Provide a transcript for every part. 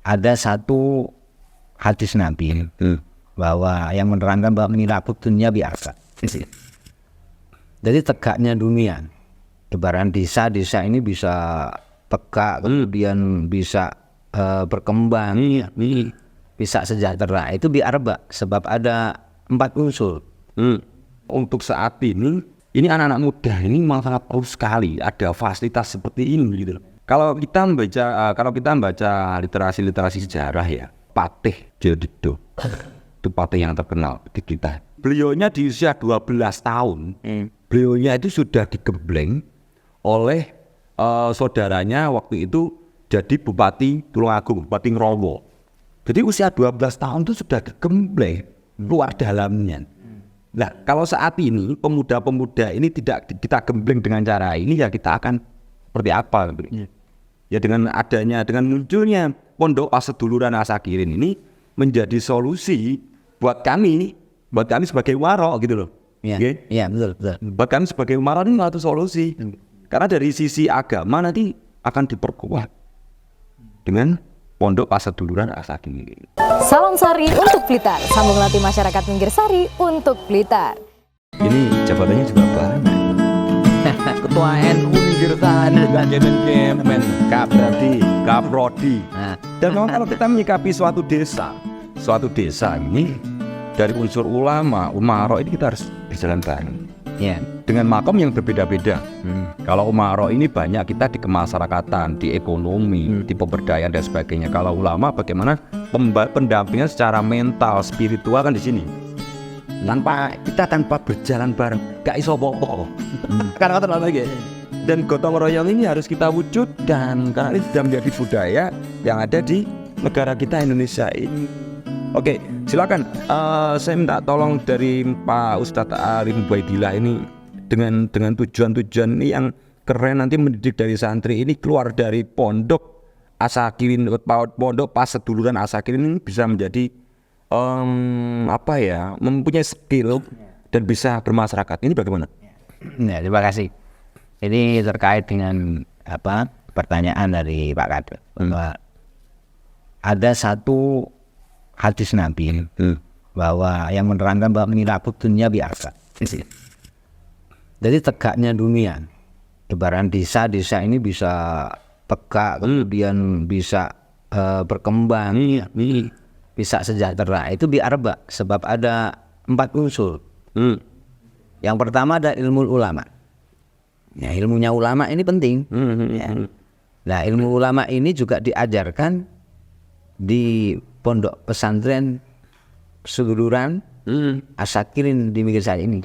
ada satu hadis Nabi bahwa yang menerangkan bahwa menilabut dunia biasa. Jadi tegaknya dunia, ibarat desa ini bisa tegak, kemudian bisa berkembang, bisa sejahtera. Itu biarba, sebab ada 4 unsur. Untuk saat ini anak-anak muda ini memang sangat perlu sekali ada fasilitas seperti ini gitu. Kalau kita membaca literasi sejarah ya, Patih Djadidho itu patih yang terkenal di kita. Beliaunya di usia 12 tahun, beliaunya itu sudah digembleng oleh saudaranya waktu itu jadi Bupati Tulungagung, Bupati Ngrowo. Jadi usia 12 tahun itu sudah digembleng luar dalamnya. Nah, kalau saat ini pemuda-pemuda ini tidak kita gembleng dengan cara ini, ya kita akan seperti apa? Ya dengan munculnya Pondok Paseduluran Asakirin ini menjadi solusi buat kami sebagai warok gitu loh. Iya, betul. Buat kami sebagai warok ini satu solusi. Karena dari sisi agama nanti akan diperkuat dengan Pondok Paseduluran Asakirin. Salam Sari untuk Blitar, sambung latih masyarakat Minggir Sari untuk Blitar. Ini jabatannya juga banyak. Ketua NU Minggir Sari, Kemen, Kaprodi. Dan memang kalau kita menyikapi suatu desa ini dari unsur ulama, umarok ini kita harus berjalan bareng. Ya. Dengan makom yang berbeda-beda. Kalau umarok ini banyak kita di kemasyarakatan, di ekonomi, di pemberdayaan dan sebagainya. Kalau ulama bagaimana pendampingan secara mental, spiritual kan di sini. Tanpa berjalan bareng, gak iso apa-apa. Karena lagi. Dan gotong royong ini harus kita wujudkan karena ini sudah menjadi budaya yang ada di negara kita Indonesia ini. Oke, silakan. Saya minta tolong dari Pak Ustadz Alim Baidillah ini dengan tujuan-tujuan ini yang keren nanti mendidik dari santri ini keluar dari Pondok Asakirin, Pondok Paseduluran Asakirin ini bisa menjadi mempunyai skill dan bisa bermasyarakat. Ini bagaimana? Ya, terima kasih. Ini terkait dengan pertanyaan dari Pak Kadep bahwa ada satu hadis Nabi bahwa yang menerangkan bahwa menilabut dunia biasa. Jadi tegaknya dunia, ibarat desa ini bisa tegak, kemudian bisa berkembang, bisa sejahtera. Itu biarba, sebab ada 4 unsur. Yang pertama ada ilmu ulama. Ya, ilmunya ulama ini penting. Ya. Nah, ilmu ulama ini juga diajarkan di Pondok Pesantren Seduluran Asakirin di Minggir Sari ini.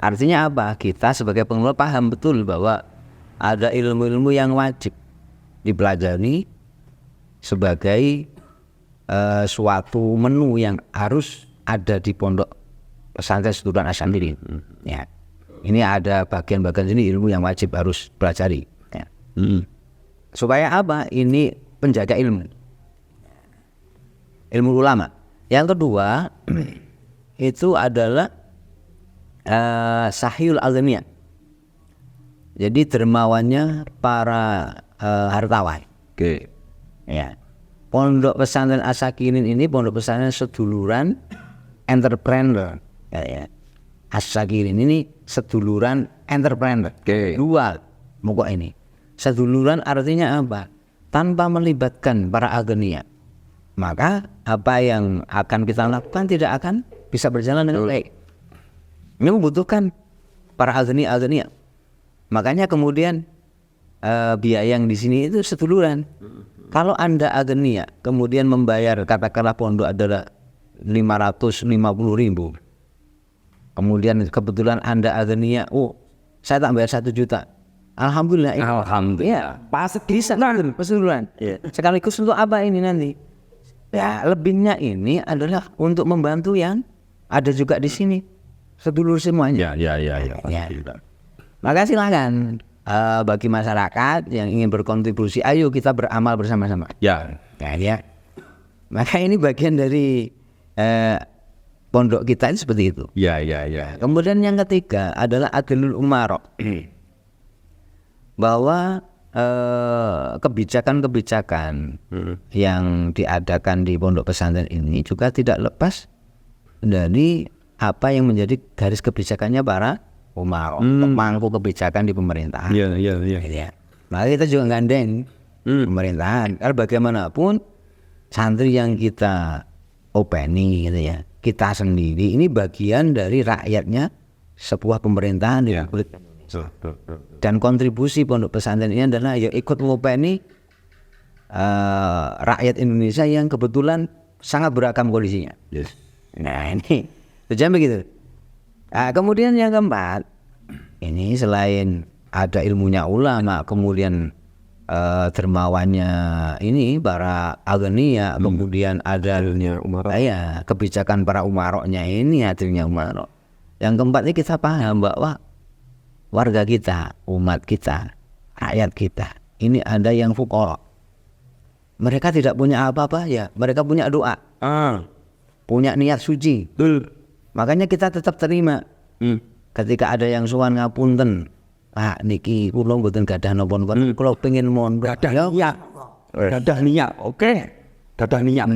Artinya apa? Kita sebagai pengelola paham betul bahwa ada ilmu-ilmu yang wajib dipelajari sebagai suatu menu yang harus ada di Pondok Pesantren Seduluran Asakirin. Ya. Ini ada bagian-bagian ini ilmu yang wajib harus pelajari. Ya. Supaya apa? Ini penjaga ilmu ulama. Yang kedua itu adalah sahiyul alamiah. Jadi dermawannya para hartawan. Oke. Ya. Pondok Pesantren Asakirin ini pondok pesantren seduluran entrepreneur. Ya. Asakirin ini seduluran entrepreneur. Dual pokok ini. Seduluran artinya apa? Tanpa melibatkan para agenia, maka apa yang akan kita lakukan tidak akan bisa berjalan dengan baik. Ini membutuhkan para agenia. Makanya kemudian biaya yang di sini itu seduluran. Kalau Anda agenia kemudian membayar katakanlah pondok adalah 550.000. Kemudian kebetulan Anda agenia, saya tak bayar 1 juta. Alhamdulillah. Ya, pasti bisa seduluran. Sekaligus untuk apa ini nanti? Ya, lebihnya ini adalah untuk membantu yang ada juga di sini, sedulur semuanya. Ya. Maka silakan bagi masyarakat yang ingin berkontribusi, ayo kita beramal bersama-sama. Ya. Maka ini bagian dari pondok kita ini seperti itu. Ya. Kemudian yang ketiga adalah adilul umarok, bahwa kebijakan-kebijakan yang diadakan di pondok pesantren ini juga tidak lepas dari apa yang menjadi garis kebijakannya para umar, pemangku kebijakan di pemerintahan. Iya. Gitu ya. Maka kita juga gandeng pemerintahan. Karena bagaimanapun santri yang kita openi gitu ya, kita sendiri ini bagian dari rakyatnya sebuah pemerintahan di Republik Indonesia. Dan kontribusi pondok pesantren ini adalah ya ikut ngopeni rakyat Indonesia yang kebetulan sangat beragam kondisinya. Yes. Nah ini tujuan begitu. Nah, kemudian yang keempat, ini selain ada ilmunya ulama, kemudian dermawannya ini para agenia, kemudian ada kebijakan para umaroknya ini, hadirnya umarok. Yang keempat ini kita paham bahwa warga kita, umat kita, rakyat kita, ini ada yang fuqara. Mereka tidak punya apa-apa ya, mereka punya doa, punya niat suci. Betul. Makanya kita tetap terima. Ketika ada yang sowan ngapunten, Pak niki kula mboten gadah napa-napa, kula pengin mondok. Gadah niat. Oke. Gadah niat.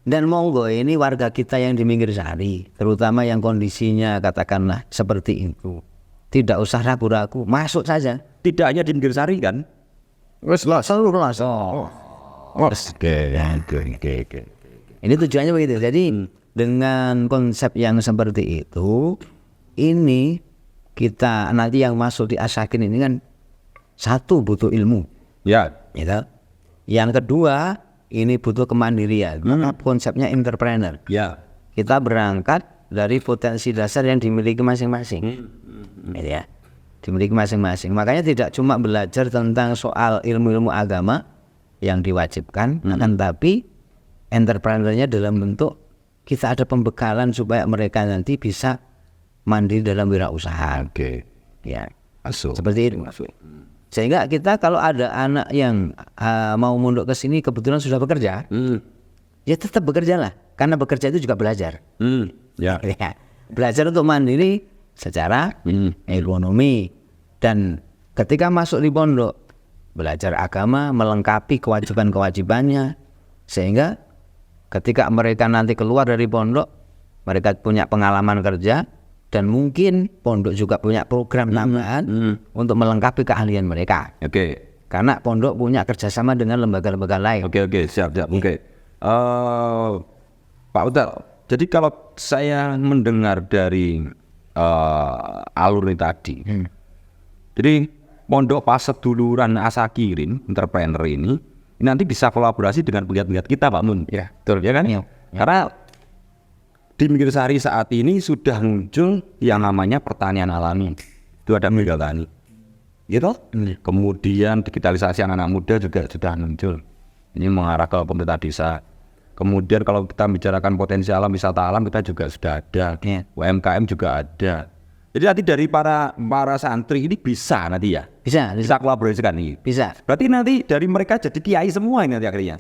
Dan monggo ini warga kita yang di Minggir Sari, terutama yang kondisinya katakanlah seperti itu, tidak usah ragu-ragu, masuk saja. Tidak hanya di Minggir Sari kan? Seluruh Ini tujuannya begitu. Jadi dengan konsep yang seperti itu, ini kita nanti yang masuk di Asyakin ini kan satu butuh ilmu, Ya. gitu. Yang kedua ini butuh kemandirian. Maka konsepnya entrepreneur. Ya. Kita berangkat dari potensi dasar yang dimiliki masing-masing, gitu ya. Dimiliki masing-masing. Makanya tidak cuma belajar tentang soal ilmu-ilmu agama yang diwajibkan, akan tapi entrepreneurnya dalam bentuk kita ada pembekalan supaya mereka nanti bisa mandiri dalam wirausaha. Oke. Ya, Masuk. seperti itu. Sehingga kita kalau ada anak yang mau mondok ke sini kebetulan sudah bekerja, ya tetap bekerjalah. Karena bekerja itu juga belajar. Ya. Ya, belajar untuk mandiri secara ekonomi. Dan ketika masuk di pondok, belajar agama melengkapi kewajiban-kewajibannya, sehingga ketika mereka nanti keluar dari pondok, mereka punya pengalaman kerja, dan mungkin pondok juga punya program tambahan untuk melengkapi keahlian mereka. Oke. Karena pondok punya kerjasama dengan lembaga-lembaga lain. Oke, siap. Oke. Pak Utar, jadi kalau saya mendengar dari alur ini tadi, jadi pondok Paseduluran Asyakirin entrepreneur ini nanti bisa kolaborasi dengan penggiat-penggiat kita, Pak Mun. Ya, betul ya kan? Ya. Karena di Minggir Sari saat ini sudah muncul yang namanya pertanian alami. Itu ada Mega Tani. Gitu? Kemudian digitalisasi anak-anak muda juga sudah muncul. Ini mengarah ke pemerintah desa. Kemudian kalau kita bicarakan potensi alam, wisata alam, kita juga sudah ada. UMKM juga ada. Jadi nanti dari para santri ini bisa nanti ya? Bisa kolaborasikan nih? Bisa. Berarti nanti dari mereka jadi kiai semua ini nanti akhirnya?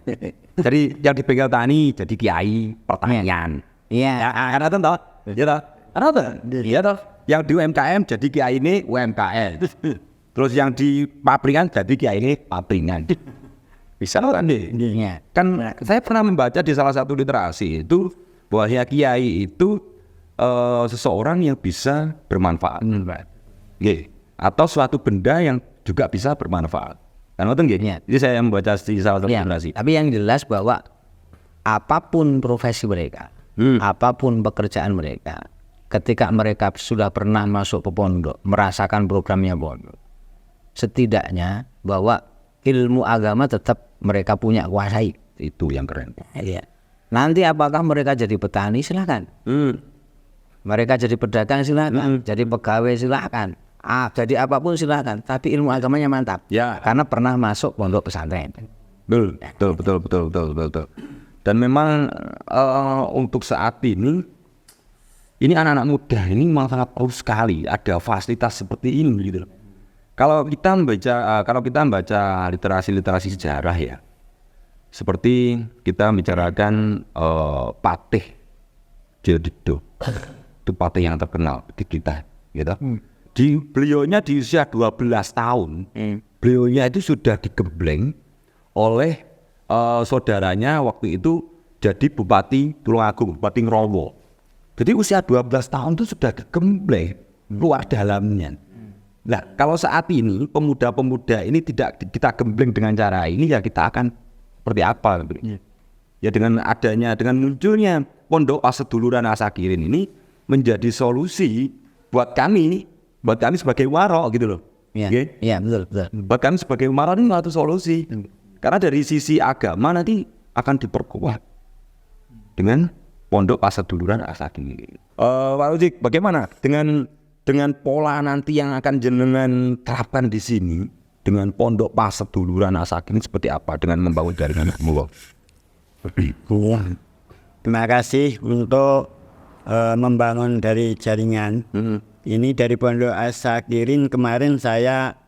Jadi yang di Bengkel Tani jadi kiai pertanian. Iya. Karena itu toh? Iya toh? Karena itu? Iya toh? Yang di UMKM jadi kiai ini UMKM. Terus yang di pabrikan jadi kiai ini pabrikan. Bisa kan deh? Iya. Kan saya pernah membaca di salah satu literasi itu bahwa kiai itu seseorang yang bisa bermanfaat. Atau suatu benda yang juga bisa bermanfaat. Kan itu nggih? Jadi saya membaca di salah satu literasi. Tapi yang jelas bahwa apapun profesi mereka, apapun pekerjaan mereka, ketika mereka sudah pernah masuk ke pondok, merasakan programnya pondok, setidaknya bahwa ilmu agama tetap mereka punya kuasai. Itu yang keren. Ya. Nanti apakah mereka jadi petani, silakan. Mereka jadi pedagang, silakan. Jadi pegawai, silakan. Jadi apapun silakan. Tapi ilmu agamanya mantap. Ya. Karena pernah masuk pondok pesantren. Betul. Dan memang untuk saat ini anak-anak muda ini memang sangat perlu sekali ada fasilitas seperti ini gitu. Kalau kita membaca literasi sejarah ya, seperti kita bicarakan Patih Jildido, itu patih yang terkenal di kita, gitu. Beliaunya di usia 12 tahun beliaunya itu sudah digembleng oleh saudaranya waktu itu jadi Bupati Tulungagung, Bupati Ngrowo. Jadi usia 12 tahun itu sudah digembleng luar dalamnya. Nah, kalau saat ini pemuda-pemuda ini tidak kita gembleng dengan cara ini, ya kita akan seperti apa? Ya dengan munculnya Pondok Paseduluran Asakirin ini menjadi solusi buat kami sebagai warok gitu loh. Iya, betul. Buat kami sebagai warok ini satu solusi. Karena dari sisi agama nanti akan diperkuat dengan Pondok Paseduluran Asakirin. Pak Rujik, bagaimana dengan pola nanti yang akan jenengan terapkan di sini dengan Pondok Paseduluran Asakirin seperti apa dengan membangun jaringan ilmu? Terima kasih untuk membangun dari jaringan. Ini dari Pondok Asakirin kemarin saya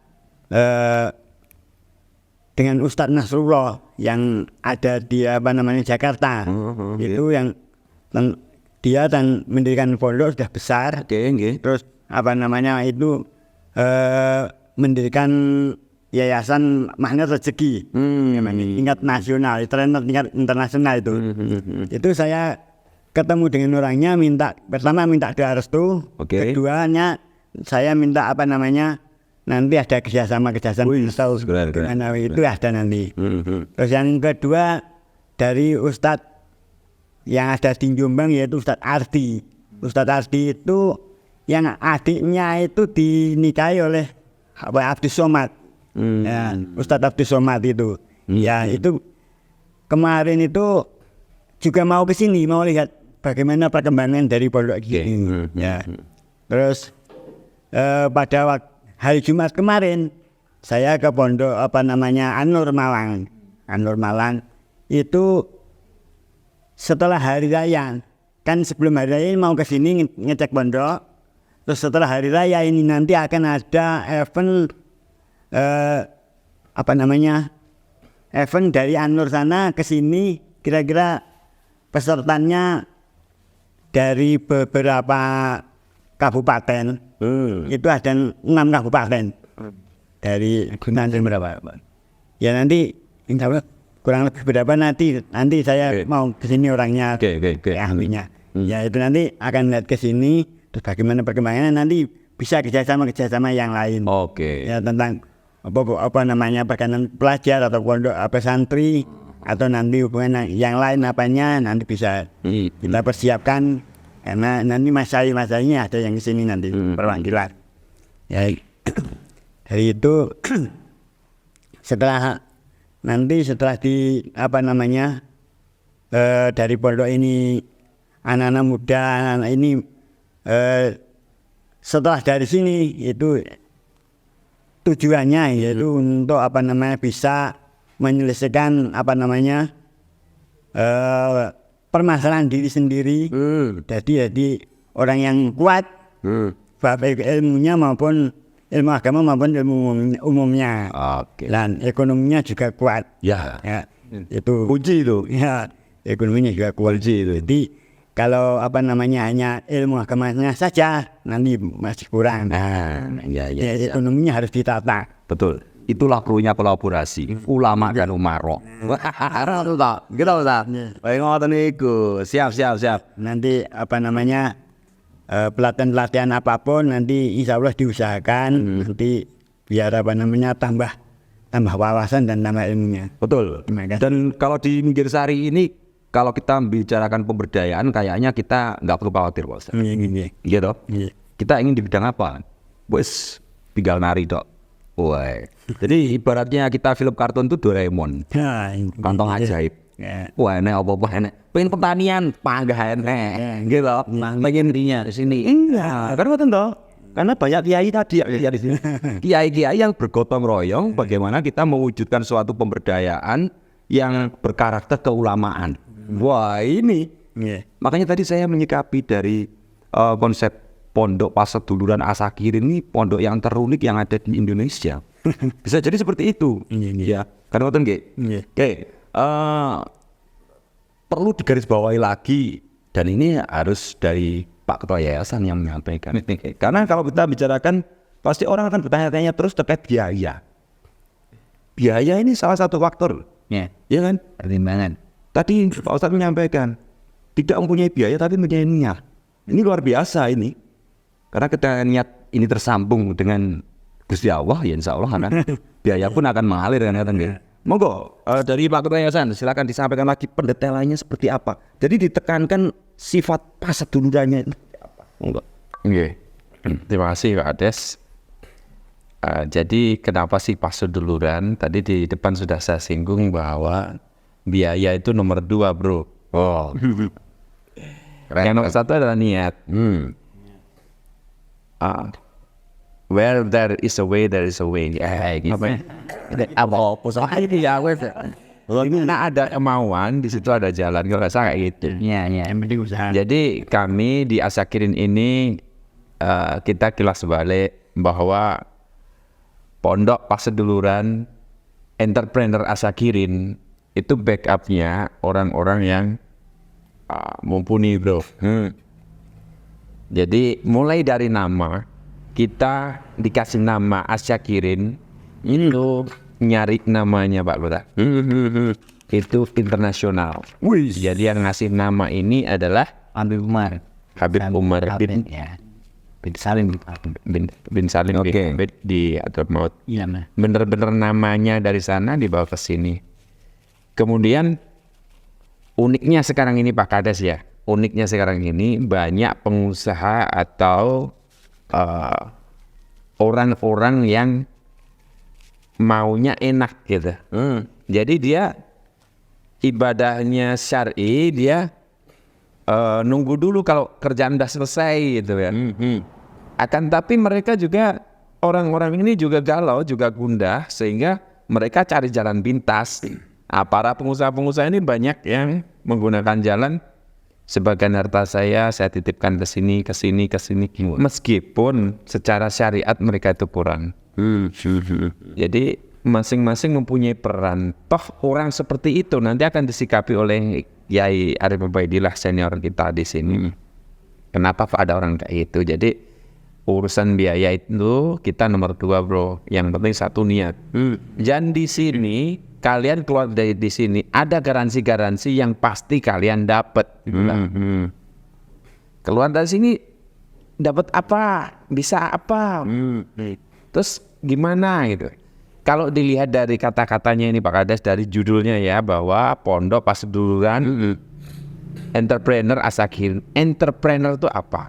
dengan Ustadz Nasrullah yang ada di Jakarta. Itu yang dia dan mendirikan pondok sudah besar. Terus itu mendirikan yayasan Magnet Rezeki tingkat nasional, tingkat internasional itu. Itu saya ketemu dengan orangnya, pertama minta doa restu, keduanya saya minta nanti ada kerjasama dengan itu ada nanti. Terus yang kedua dari Ustadz yang ada di Jombang yaitu Ustadz Ardi. Ustadz Ardi itu yang adiknya itu dinikahi oleh Abdus Somad. Ya, Ustadz Abdus Somad itu. Ya, itu kemarin itu juga mau ke sini, mau lihat bagaimana perkembangan dari pondok ini. Ya. Terus pada hari Jumat kemarin saya ke pondok An-Nur Malang. An-Nur Malang itu setelah hari raya, kan sebelum hari raya ini mau ke sini ngecek pondok. Terus setelah hari raya ini nanti akan ada event event dari An-Nur sana ke sini, kira-kira pesertanya dari beberapa kabupaten. Itu ada 6 kabupaten. Dari nanti berapa? Ya nanti insya Allah kurang lebih berapa nanti saya mau ke sini orangnya, ahlinya. Ya itu nanti akan lihat ke sini, terus bagaimana perkembangannya nanti bisa kerjasama yang lain. Ya tentang perkanan pelajar atau pondok santri atau nanti hubungan yang lain nanti bisa kita persiapkan karena nanti masalah-masalahnya ada yang ke sini nanti perwakilan. Ya dari itu setelah di dari pondok ini anak-anak muda ini setelah dari sini itu tujuannya yaitu untuk bisa menyelesaikan permasalahan diri sendiri. Jadi orang yang kuat baik ilmunya maupun ilmu agama maupun ilmu umumnya. Dan ekonominya juga kuat. Ya. Itu kunci itu. Ya, ekonominya juga kuat. Kunci itu. Jadi kalau hanya ilmu agamanya saja nanti masih kurang. Ekonominya harus ditata. Betul. Itulah perlunya kolaborasi ulama dan umarok. Gitu Ustaz. Baik ngoten niku. Siap. Nanti pelatihan apapun nanti insya Allah diusahakan nanti biar tambah wawasan dan tambah ilmunya. Betul. Dan kalau di Minggir Sari ini kalau kita bicarakan pemberdayaan kayaknya kita nggak perlu khawatir Pak Ustaz. Gitu. Kita ingin di bidang apa? Wes tinggal nari dok. Jadi ibaratnya kita film kartun itu Doraemon. Kantong ajaib. Wah, ini apa-apa enak. Pengen pertanian, panggah enak. Gitu. Pengen dirinya di sini. Iya, kan betul toh. Karena banyak kiai tadi ya di sini. Kiai-kiai yang bergotong royong bagaimana kita mewujudkan suatu pemberdayaan yang berkarakter keulamaan. Wah, ini. Makanya tadi saya menyikapi dari konsep Pondok Paseduluran Asakirin ini pondok yang terunik yang ada di Indonesia. Bisa jadi seperti itu. Ya, karena betul nggih. Oke. Perlu digarisbawahi lagi dan ini harus dari Pak Ketua Yayasan yang menyampaikan. Karena kalau kita bicarakan pasti orang akan bertanya-tanya terus terkait biaya. biaya ini salah satu faktor, Ya, ya kan? pertimbangan. Tadi Pak Ustadz menyampaikan tidak mempunyai biaya tapi mempunyai niat. Ini luar biasa ini. Karena ketika niat ini tersambung dengan Gusti Allah, ya insya Allah akan biaya pun akan mengalir kan katanya. Monggo dari Pak Ketua Yayasan silakan disampaikan lagi pendetailannya seperti apa. Jadi ditekankan sifat pasedulurannya itu seperti apa. Monggo. Oke. Terima kasih Pak Ades. Jadi kenapa sih paseduluran? Tadi di depan sudah saya singgung bahwa biaya itu nomor 2 bro. Oh. Yang nomor 1 adalah niat. Where there is a way, there is a way. Gitu. Nah ada kemauan, di situ ada jalan. Kalau nggak salah kayak gitu. Ya, ya. Yang penting usaha. Jadi kami di Asyakirin ini kita kilas balik bahwa Pondok Paseduluran Entrepreneur Asyakirin itu backupnya orang-orang yang mumpuni bro. Jadi mulai dari nama kita dikasih nama Asyakirin itu nyari namanya Pak Lurah. Itu internasional. Jadi yang ngasih nama ini adalah Habib Umar. Habib Umar bin Ya. Bin Salim. bin Salim bin Oke. Habib di Hadramaut. Iya, Mas. Bener-bener namanya dari sana dibawa ke sini. Kemudian uniknya sekarang ini Pak Kades ya. Uniknya sekarang ini banyak pengusaha atau orang-orang yang maunya enak gitu. Jadi dia ibadahnya syar'i, dia nunggu dulu kalau kerjaan udah selesai gitu ya. Akan tapi mereka juga orang-orang ini juga galau, juga gundah sehingga mereka cari jalan pintas. Nah, para pengusaha-pengusaha ini banyak yang menggunakan jalan sebagian harta saya titipkan ke sini, ke sini, ke sini. Meskipun secara syariat mereka itu kurang. Jadi masing-masing mempunyai peran. Toh orang seperti itu nanti akan disikapi oleh Yai Arif Ubaidillah senior kita di sini. Kenapa Pak ada orang kayak itu? Jadi urusan biaya itu kita nomor 2 bro. Yang penting satu niat. Dan di sini kalian keluar dari di sini ada garansi-garansi yang pasti kalian dapat. Keluar dari sini dapat apa? Bisa apa? Terus gimana gitu? Kalau dilihat dari kata-katanya ini Pak Kades, dari judulnya ya, bahwa Pondok Paseduluran Entrepreneur Asyakirin. Entrepreneur itu apa?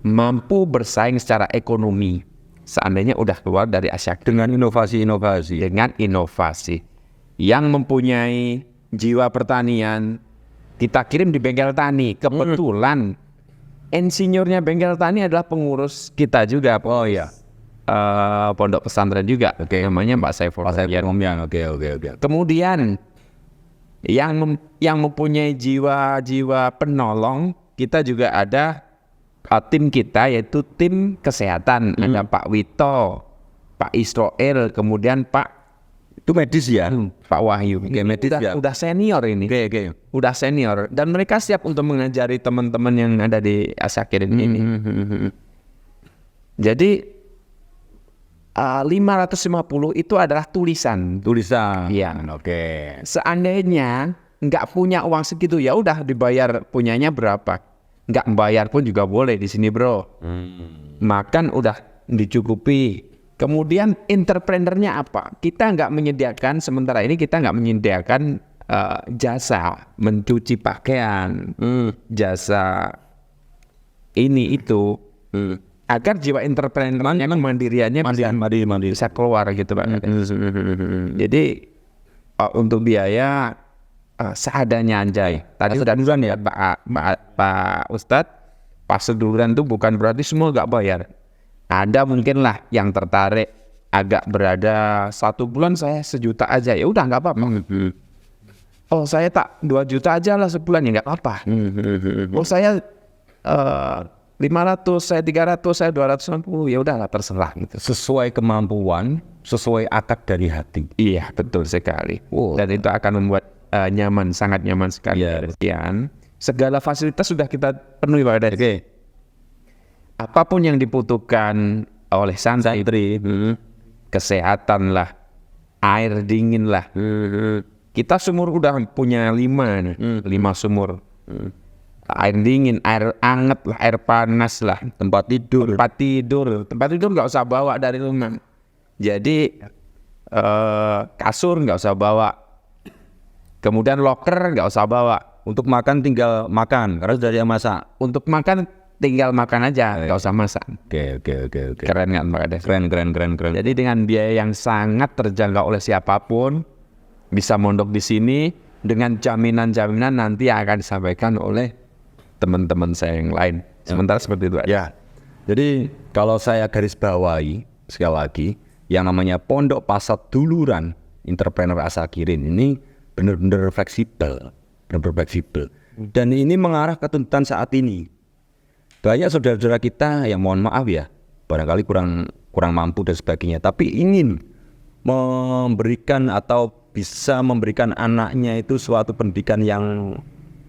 Mampu bersaing secara ekonomi. Seandainya udah keluar dari Asyakirin Dengan inovasi-inovasi. dengan inovasi yang mempunyai jiwa pertanian, kita kirim di bengkel tani. Kebetulan insinyurnya bengkel tani adalah pengurus kita juga. Oh iya. Pondok pesantren juga. Namanya Pak Saiful. Oke. Kemudian yang mempunyai jiwa penolong, kita juga ada tim kita yaitu tim kesehatan. Ada Pak Wito, Pak Israel, kemudian Pak Itu medis ya? Pak Wahyu. Oke, medis ya. Udah senior ini. Oke. Udah senior dan mereka siap untuk mengajari teman-teman yang ada di Asyakirin ini. Jadi 550 itu adalah tulisan. Tulisan. Iya. Oke. Seandainya nggak punya uang segitu ya udah dibayar punyanya berapa. Nggak bayar pun juga boleh di sini bro. Makan udah dicukupi. Kemudian entrepreneurnya apa? Kita nggak menyediakan, sementara ini kita nggak menyediakan jasa mencuci pakaian, jasa ini itu, agar jiwa entrepreneurnya kemandiriannya bisa keluar gitu Pak. Jadi untuk biaya seadanya anjay. Tadi sudah duluan ya Pak Ustadz, paseduluran itu bukan berarti semua nggak bayar. Ada mungkin lah yang tertarik agak berada 1 bulan saya 1 juta aja ya udah nggak apa-apa. Oh saya tak 2 juta aja lah sebulan ya nggak apa-apa. Oh saya 500, saya 300, saya 250 ya udahlah terserah gitu. Sesuai kemampuan, sesuai akad dari hati. Iya betul sekali. Dan itu akan membuat nyaman, sangat nyaman sekali. Sekian segala fasilitas sudah kita penuhi Pak Kades. Oke. Apapun yang dibutuhkan oleh santri, kesehatan lah, air dingin lah. Kita sumur udah punya 5 nih, 5 sumur. Air dingin, air anget lah, air panas lah, tempat tidur nggak usah bawa dari rumah. Jadi kasur nggak usah bawa, kemudian loker nggak usah bawa. Untuk makan tinggal makan karena sudah ada yang masak. Untuk makan tinggal makan aja, nggak usah masak. Oke. Keren nggak Pak Kades? Keren. Jadi dengan biaya yang sangat terjangkau oleh siapapun, bisa mondok di sini dengan jaminan-jaminan nanti akan disampaikan oleh teman-teman saya yang lain. Sementara seperti itu aja. Ya. Jadi kalau saya garis bawahi sekali lagi, yang namanya Pondok Pasar Duluran Entrepreneur Asakirin ini benar-benar fleksibel. Dan ini mengarah ke tuntutan saat ini. Banyak saudara-saudara kita yang mohon maaf ya, barangkali kurang mampu dan sebagainya, tapi ingin memberikan atau bisa memberikan anaknya itu suatu pendidikan yang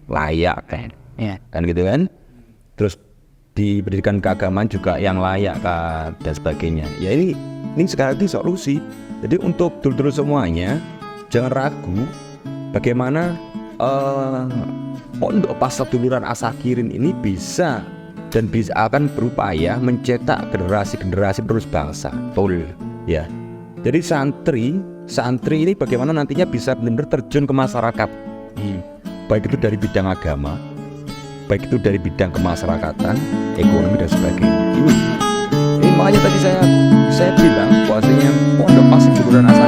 layak kan. Ya. Kan gitu kan. Terus di pendidikan keagamaan juga yang layak kan, dan sebagainya. Ya ini sekarang itu solusi. Jadi untuk dulur-dulur semuanya jangan ragu bagaimana Pondok Pasar Duluran Asakirin ini bisa akan berupaya mencetak generasi penerus bangsa. Betul. Ya. Jadi santri ini bagaimana nantinya bisa benar-benar terjun ke masyarakat. Baik itu dari bidang agama, baik itu dari bidang kemasyarakatan, ekonomi dan sebagainya. Ini makanya tadi saya bilang bahwasanya Pondok Pasar Duluran Asakirin